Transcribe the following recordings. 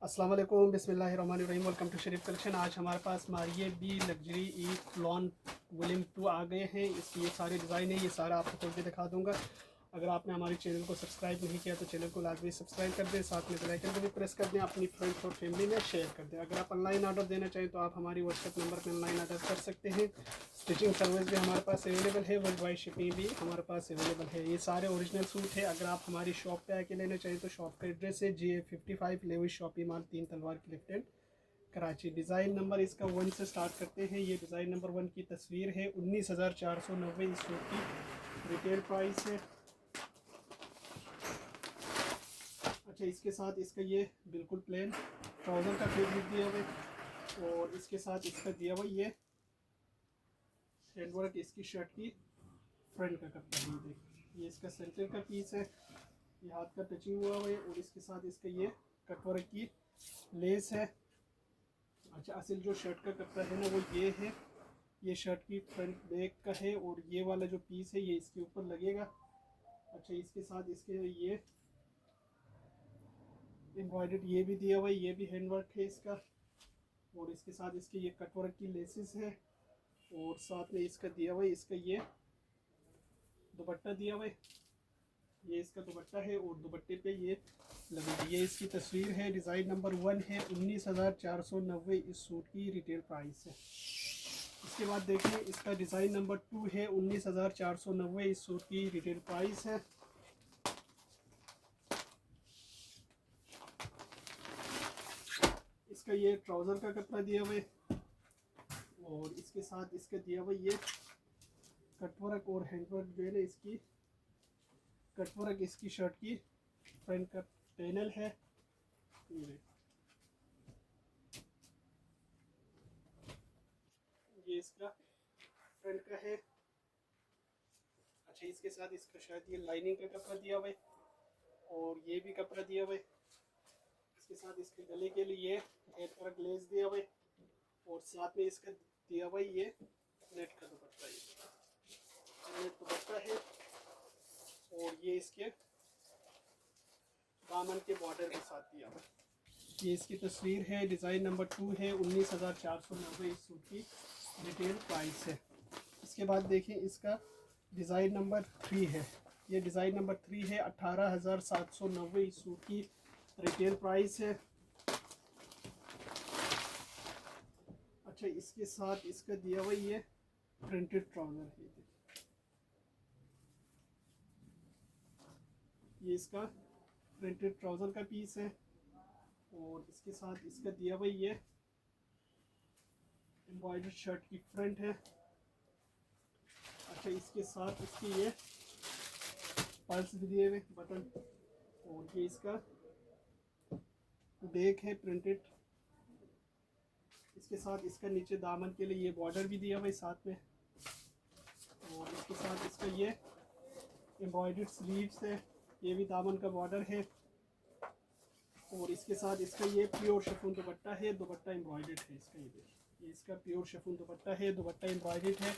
अस्सलाम वालेकुम, बिस्मिल्लाहिर्रहमानिर्रहीम। Welcome to Sharif collection. आज हमारे पास मारिए बी लग्जरी ई लॉन वॉल्यूम 2 आ गए हैं। इसकी ये सारे डिज़ाइन है, ये सारा आपको खोल के दिखा दूंगा। अगर आपने हमारे चैनल को सब्सक्राइब नहीं किया तो चैनल को लाजमी सब्सक्राइब कर दें, साथ में बेल आइकन को भी प्रेस कर दें, अपनी फ्रेंड्स और फैमिली में शेयर कर दें। अगर आप ऑनलाइन ऑर्डर देना चाहें तो आप हमारी व्हाट्सएप नंबर पर ऑनलाइन ऑर्डर कर सकते हैं। स्टिचिंग सर्विस भी हमारे पास अवेलेबल है, वर्ल्ड वाइड शिपिंग भी हमारे पास अवेलेबल है। ये सारे ओरिजिनल सूट है। अगर आप हमारी शॉप पे आके लेना चाहें तो शॉप का एड्रेस है GA55 लेविस शॉपिंग मॉल, 3 तलवार की left hand, Karachi. Design number इसका 1 से स्टार्ट करते हैं। ये डिज़ाइन नंबर 1 की तस्वीर है। 19,490 इस सूट की रिटेल प्राइस है। अच्छा, इसके साथ इसका ये बिल्कुल प्लेन ट्राउज़र का फैब्रिक दिया हुआ है और इसके साथ इसका दिया हुआ ये हैंडवर्क इसकी शर्ट की फ्रंट का कपड़ा है। देखिए, ये इसका सेंटर का पीस है, ये हाथ का टचिंग हुआ है और इसके साथ इसका ये कटवर्क की लेस है। अच्छा, असल जो शर्ट का कपड़ा है ना वो ये है, ये शर्ट की फ्रंट बैक का है और ये वाला जो पीस है ये इसके ऊपर लगेगा। अच्छा, इसके साथ इसके ये एम्ब्रॉयडर्ड ये भी दिया हुआ है, ये भी हैंडवर्क है इसका और इसके साथ इसके ये कटवर्क की लेसेस है और साथ में इसका दिया हुआ है, इसका ये दुपट्टा दिया हुआ है, ये इसका दुपट्टा है और दुपट्टे पे ये लगेगी। ये इसकी तस्वीर है। डिज़ाइन नंबर 1 है। 19,490 इस सूट की रिटेल प्राइस है। इसके बाद देखिए, इसका डिज़ाइन नंबर 2 है। 19,490 इस सूट की रिटेल प्राइस है। इसका ये ट्राउज़र का कपड़ा दिया हुआ है और इसके साथ इसका दिया हुआ ये कटवर्क और हैंडवर्क जो है ना, इसकी कटवर्क इसकी शर्ट की फ्रंट का पैनल है। ये इसका फ्रंट का है। अच्छा, इसके साथ इसका शायद ये लाइनिंग का कपड़ा दिया हुआ है और ये भी कपड़ा दिया हुआ है। इसके साथ इसके गले के लिए एक तरह ग्लेज दिया हुआ है और साथ में इसका दिया हुआ ये नेट का दुपट्टा, ये नेट दुपट्टा है और ये इसके दामन के बॉर्डर के साथ दिया हुआ है। ये इसकी तस्वीर है। डिज़ाइन नंबर 2 है। 19,490 इस सूट की रिटेल प्राइस है। इसके बाद देखिए, इसका डिज़ाइन नंबर 3 है। ये डिज़ाइन नंबर 3 है। 18,790 इस सूट की रिटेल प्राइस है। अच्छा, इसके साथ इसका दिया हुआ ये प्रिंटेड ट्राउज़र है। ये इसका प्रिंटेड ट्राउज़र का पीस है और इसके साथ इसका दिया हुआ ये एम्ब्रॉयडर्ड शर्ट की फ्रंट है। अच्छा, इसके साथ इसके ये पर्स भी दिए हुए बटन और ये इसका बैक है प्रिंटेड। इसके साथ इसका नीचे दामन के लिए ये बॉर्डर भी दिया हुआ है साथ में और इसके साथ इसका ये एम्ब्रॉयडर्ड स्लीव्स है, ये भी दामन का बॉर्डर है और इसके साथ इसका ये प्योर शिफॉन दुपट्टा है। दुपट्टा एम्ब्रॉयडर्ड है इसका, ये देखिए, ये इसका प्योर शिफॉन दुपट्टा है, दुपट्टा एम्ब्रॉयडर्ड है।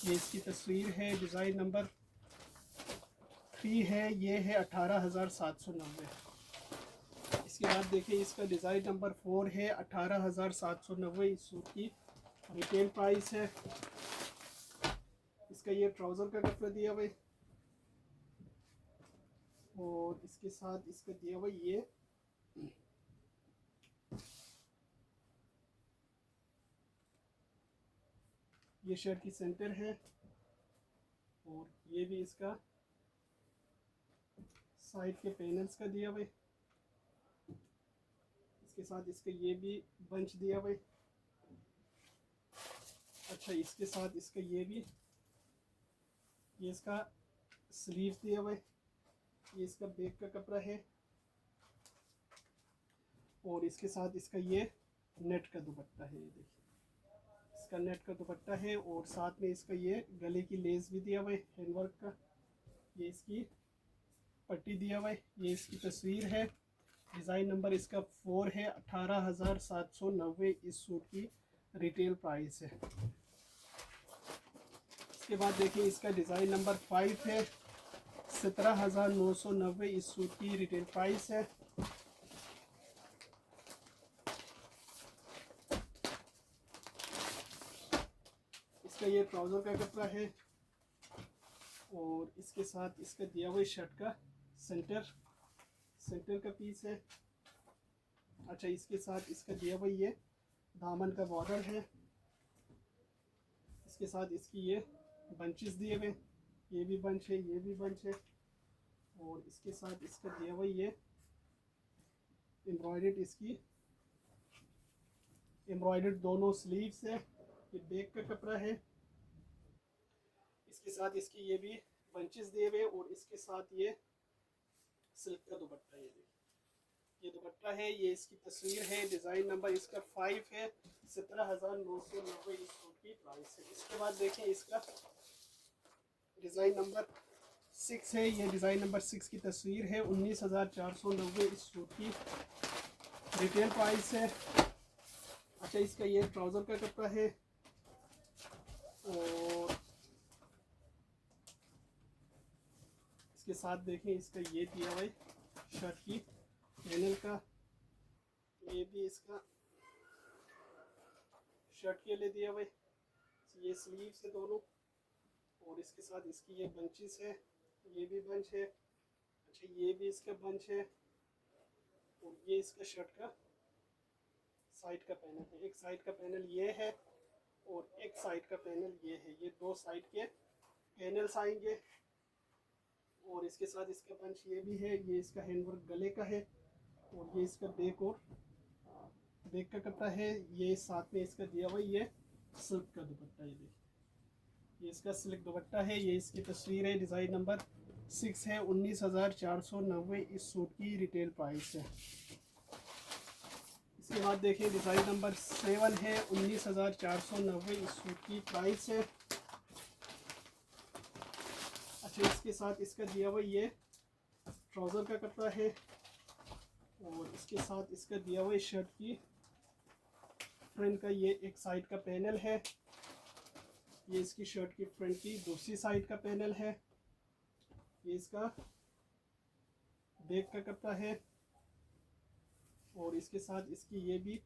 ये इसकी तस्वीर है। डिज़ाइन नंबर 3 है। ये है 18,790। इसके बाद देखिए, इसका डिज़ाइन नंबर 4 है। 18,790 इस सूट की रिटेल प्राइस है। इसका ये ट्राउज़र का कपड़ा दिया हुआ है और इसके साथ इसका दिया हुआ ये शर्ट की सेंटर है और ये भी इसका साइड के पैनल्स का दिया हुआ है। इसके साथ इसका ये भी बंच दिया हुआ है। अच्छा, इसके साथ इसका ये इसका स्लीव दिया हुआ है। ये इसका बैक का कपड़ा है और इसके साथ इसका ये नेट का दुपट्टा है। ये देखिए, इसका नेट का दुपट्टा है और साथ में इसका ये गले की लेस भी दिया हुआ है हैंडवर्क का। ये इसकी पट्टी दिया हुआ है। ये इसकी तस्वीर है। डिज़ाइन नंबर इसका 4 है। 18,790 इस सूट की रिटेल प्राइस है। इसके बाद देखिए, इसका डिज़ाइन नंबर 5 है। 17,990 इस सूट की रिटेल प्राइस है। इसका ये ट्राउज़र का कपड़ा है और इसके साथ इसका दिया हुआ शर्ट का सेंटर का पीस है। अच्छा, इसके साथ इसका दिया हुआ ये दामन का बॉर्डर है। इसके साथ इसकी ये बंचेस दिए हुए, ये भी बंच है, ये भी बंच है। और इसके साथ इसका दिया हुआ ये एम्ब्रॉयडर्ड दोनों स्लीव्स है। ये बैक का कपड़ा है। इसके साथ इसकी ये भी बंचेस दिए हुए और इसके साथ ये सिल्क का दुपट्टा। ये देखिए, ये दुपट्टा है, ये इसकी तस्वीर है। डिज़ाइन नंबर इसका 5 है। 17,990 इस सूट की प्राइस है। इसके बाद देखें इसका डिज़ाइन नंबर 6 है। ये डिज़ाइन नंबर 6 की तस्वीर है। 19,490 इस सूट की रिटेल प्राइस है। अच्छा, इसका ये ट्राउज़र का कपड़ा है और इसके साथ देखें इसका ये दिया हुआ है शर्ट की पैनल का, ये भी इसका शर्ट के लिए दिया हुआ है। ये स्लीव्स है दोनों और इसके साथ इसकी ये बंचेस है, ये भी बंच है। अच्छा, ये भी इसका बंच है और ये इसका शर्ट का साइड का पैनल है। एक साइड का पैनल ये है और एक साइड का पैनल ये है। ये दो साइड के पैनल्स आएंगे और इसके साथ इसका पंच ये भी है। ये इसका हैंडवर्क गले का है और ये इसका बैक का कपड़ा है। ये साथ में इसका दिया हुआ ये सिल्क का दुपट्टा। ये देखिए, ये इसका सिल्क दुपट्टा है। ये इसकी तस्वीर है। डिज़ाइन नंबर 6 है। 19,490 इस सूट की रिटेल प्राइस है। इसके बाद देखिए डिज़ाइन नंबर 7 है। 19,490 इस सूट की प्राइस है। अच्छा, इसके साथ इसका दिया हुआ ये ट्राउज़र का कपड़ा है और इसके साथ इसका दिया हुआ शर्ट की फ्रंट का ये एक साइड का पैनल है। ये इसकी शर्ट की फ्रंट की दूसरी साइड का पैनल है। ये इसका बैक का कपड़ा है और इसके साथ इसकी ये भी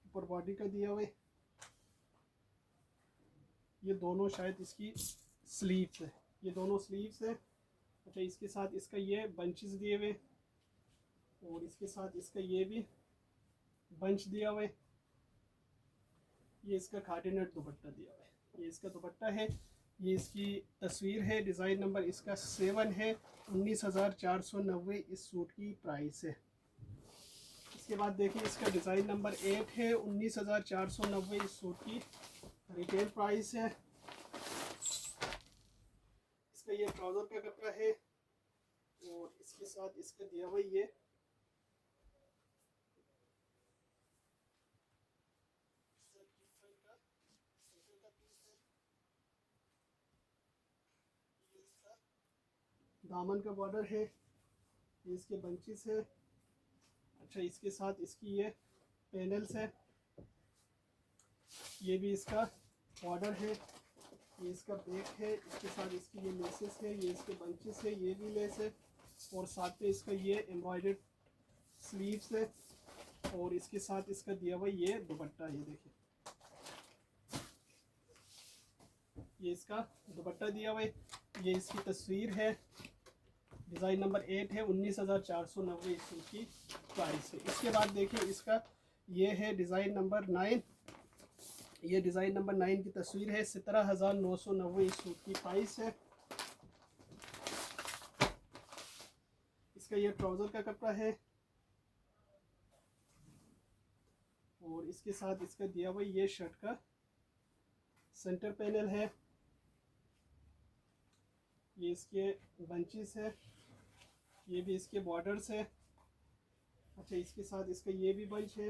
ऊपर बॉडी का दिया हुआ है। ये दोनों शायद इसकी स्लीव्स है, ये दोनों स्लीव्स है। अच्छा, इसके साथ इसका ये बंचेस दिए हुए और इसके साथ इसका ये भी बंच दिया हुआ है। ये इसका खाटीनेट दुपट्टा दिया हुआ है। ये इसका दुपट्टा है। ये इसकी तस्वीर है। डिज़ाइन नंबर इसका 7 है। 19,490 इस सूट की प्राइस है। इसके बाद देखिए इसका डिज़ाइन नंबर 8 है। 19,490 इस सूट की रिटेल प्राइस है। इसका ये ट्राउज़र का कपड़ा है और इसके साथ इसका दिया हुआ ये दामन का बॉर्डर है। ये इसके बंचेस है। अच्छा, इसके साथ इसकी ये पैनल्स है। ये भी इसका बॉर्डर है। ये इसका बैक है। इसके साथ इसकी ये लेसेस है। ये इसके बंचेस है, ये भी लेस है और साथ में इसका ये एम्ब्रॉयडर्ड स्लीव्स है और इसके साथ इसका दिया हुआ ये दुपट्टा। ये देखिए, ये इसका दुपट्टा दिया हुआ है। ये इसकी तस्वीर है। डिज़ाइन नंबर 8 है। 19,490 इसकी प्राइस है। इसके बाद देखिए इसका ये है डिज़ाइन नंबर 9। ये डिज़ाइन नंबर 9 की तस्वीर है। 17,990 इस सूट की प्राइस है। इसका ये ट्राउज़र का कपड़ा है और इसके साथ इसका दिया हुआ ये शर्ट का सेंटर पैनल है। ये इसके बंचेस है, ये भी इसके बॉर्डर्स है। अच्छा, इसके साथ इसका ये भी बंच है।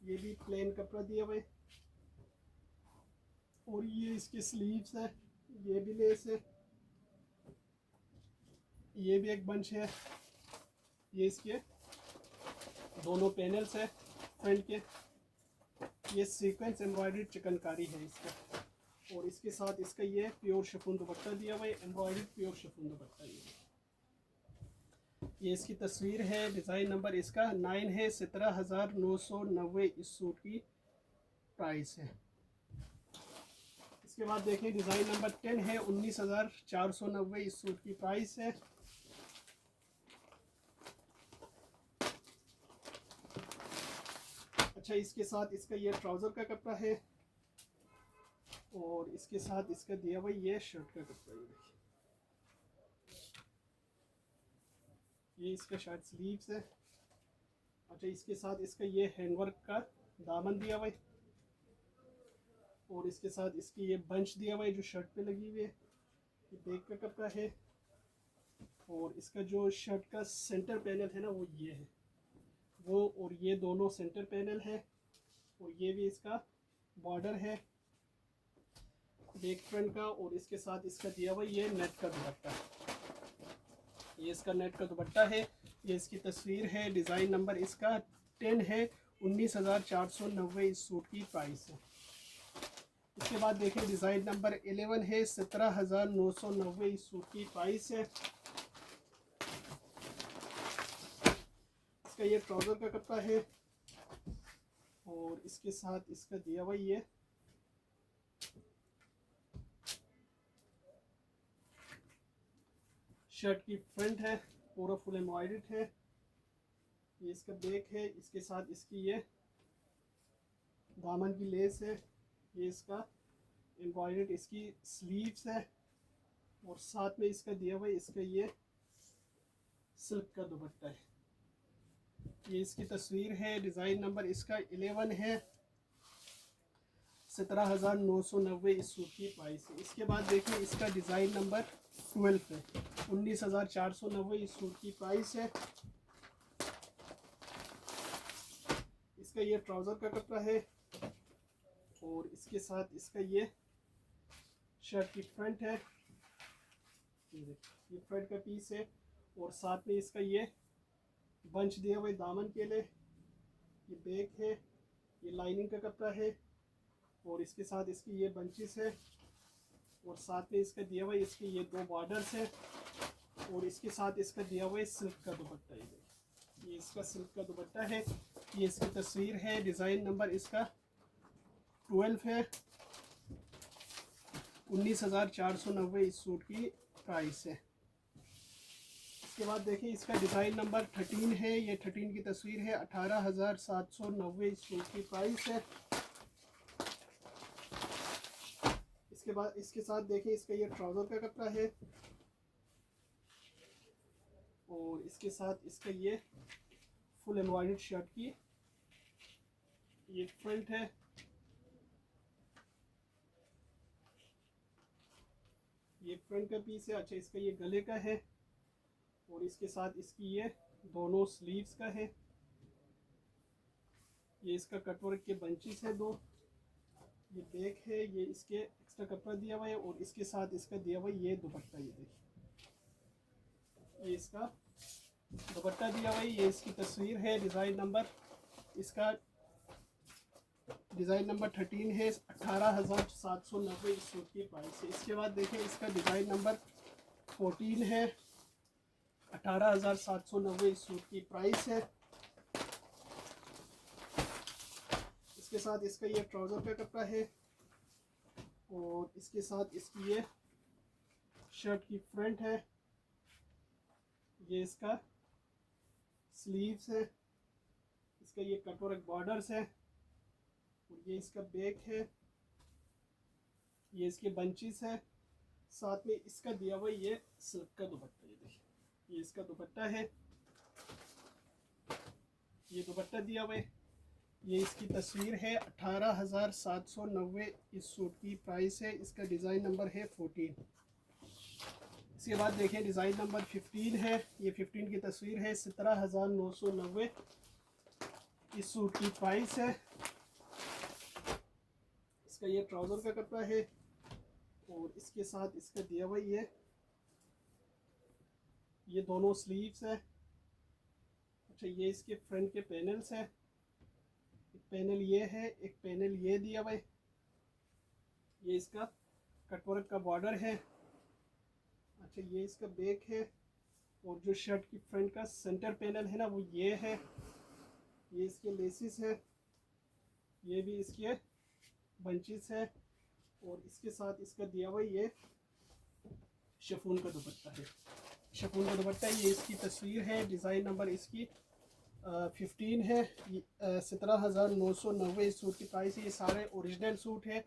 ये भी प्लेन कपड़ा दिया हुआ है और ये इसके स्लीव्स है। ये भी लेस है। ये भी एक बंच है। ये इसके दोनों पैनल्स है फ्रंट के। ये सीक्वेंस एम्ब्रॉयडर्ड चिकनकारी है इसका और इसके साथ इसका ये प्योर शिफॉन दुपट्टा दिया हुआ है। एम्ब्रॉयडर्ड प्योर शिफॉन दुपट्टा ये इसकी तस्वीर है। डिज़ाइन नंबर इसका 9 है। 17,990 इस सूट की प्राइस है। इसके बाद देखें डिज़ाइन नंबर 10 है, 19,490 इस सूट की प्राइस है। अच्छा, इसके साथ इसका ये ट्राउज़र का कपड़ा है और इसके साथ इसका दिया हुआ ये शर्ट का कपड़ा है। देखिए ये इसका शर्ट स्लीव्स है। अच्छा, इसके साथ इसका ये हैंडवर्क का दामन दिया हुआ है और इसके साथ इसकी ये बंच दिया हुआ है जो शर्ट पे लगी हुई है। ये बैक का कपड़ा है और इसका जो शर्ट का सेंटर पैनल है ना वो ये है वो, और ये दोनों सेंटर पैनल है और ये भी इसका बॉर्डर है बैक फ्रंट का। और इसके साथ इसका दिया हुआ ये नेट का दुपट्टा, ये इसका नेट का दुपट्टा है। ये इसकी तस्वीर है। डिज़ाइन नंबर इसका 10 है, 19,490 इस सूट की प्राइस है। इसके बाद देखें डिज़ाइन नंबर 11 है, 17,990 इस सूट की प्राइस है। इसका ये ट्राउज़र का कपड़ा है और इसके साथ इसका दिया हुआ ये शर्ट की फ्रंट है, पूरा फुल एम्ब्रॉयडर्ड है। ये इसका बैक है, इसके साथ इसकी ये दामन की लेस है। ये इसका एम्ब्रॉयडर्ड इसकी स्लीव्स है और साथ में इसका दिया हुआ इसका ये सिल्क का दुपट्टा है। ये इसकी तस्वीर है। डिज़ाइन नंबर इसका 11 है, 17,990 इस सूट की प्राइस है। इसके बाद देखिए इसका डिज़ाइन नंबर 12 है, 19,490 इस सूट की प्राइस है। इसका ये ट्राउज़र का कपड़ा है और इसके साथ इसका ये शर्ट की फ्रंट है, ये फ्रंट का पीस है और साथ में इसका ये बंच दिए हुए दामन के लिए। ये बैक है, ये लाइनिंग का कपड़ा है और इसके साथ इसकी ये बंचेस है और साथ में इसका दिया हुआ इसके ये दो बॉर्डर्स है और इसके साथ इसका दिया हुआ सिल्क का दुपट्टा है। ये इसका सिल्क का दुपट्टा है। ये इसकी तस्वीर है। डिज़ाइन नंबर इसका 12 है, 19,490 इस सूट की प्राइस है। इसके बाद देखिए इसका डिज़ाइन नंबर 13 है, ये 13 की तस्वीर है, 18,790 इस सूट की प्राइस है। इसके बाद इसके साथ देखिए इसका ये ट्राउज़र का कपड़ा है और इसके साथ इसका ये फुल एम्ब्रॉयडर्ड शर्ट की ये फ्रंट है। ये फ्रंट का पीस है। अच्छा, इसका ये गले का है और इसके साथ इसकी ये दोनों स्लीव्स का है। ये इसका कटवर्क के बंचेस है दो। ये बैक है, ये इसके एक्स्ट्रा कपड़ा दिया हुआ है और इसके साथ इसका दिया हुआ ये दुपट्टा। ये देखिए ये इसका दुपट्टा दिया हुआ है। ये इसकी तस्वीर है। डिज़ाइन नंबर इसका डिज़ाइन नंबर 13 है, 18,790 इस सूट की प्राइस है। इसके बाद देखें इसका डिज़ाइन नंबर 14 है, 18,790 इस सूट की प्राइस है। इसके साथ इसका ये ट्राउज़र का कपड़ा है और इसके साथ इसकी ये शर्ट की फ्रंट है। ये इसका स्लीव्स है, इसका ये कटवर्क बॉर्डर्स है और ये इसका बैक है। ये इसके बंचेस है। साथ में इसका दिया हुआ ये सिल्क का दुपट्टा। ये देखिए ये इसका दुपट्टा है, ये दुपट्टा दिया हुआ है। ये इसकी तस्वीर है। 18,790 इस सूट की प्राइस है। इसका डिज़ाइन नंबर है 14। इसके बाद देखें डिज़ाइन नंबर 15 है, ये 15 की तस्वीर है, 17,990 इस सूट की प्राइस है। इसका ये ट्राउज़र का कपड़ा है और इसके साथ इसका दिया हुआ ये दोनों स्लीव्स है। अच्छा, ये इसके फ्रंट के पैनल्स है, एक पैनल ये है, एक पैनल ये दिया हुआ है। ये इसका कटवर्क का बॉर्डर है। अच्छा, ये इसका बैक है और जो शर्ट की फ्रंट का सेंटर पैनल है ना वो ये है। ये इसके लेसिस है, ये भी इसके बंचेस है और इसके साथ इसका दिया हुआ ये शिफॉन का दुपट्टा है। शिफॉन का दुपट्टा, ये इसकी तस्वीर है, डिज़ाइन नंबर इसकी 15 है। 17,990 इस सूट की प्राइस है। ये सारे ओरिजिनल सूट है।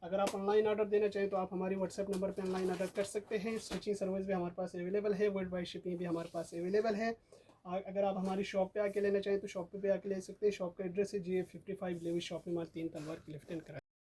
अगर आप ऑनलाइन ऑर्डर देना चाहें तो आप हमारी व्हाट्सएप नंबर पे ऑनलाइन ऑर्डर कर सकते हैं। स्टिचिंग सर्विस भी हमारे पास अवेलेबल है, वर्ल्ड वाइड शिपिंग भी हमारे पास अवेलेबल है। अगर आप हमारी शॉप पे आके लेना चाहें तो शॉप पे आके ले सकते हैं। शॉप का एड्रेस है G55 लेवी शॉपिंग मॉल 3 तलवार क्लिफ्टन।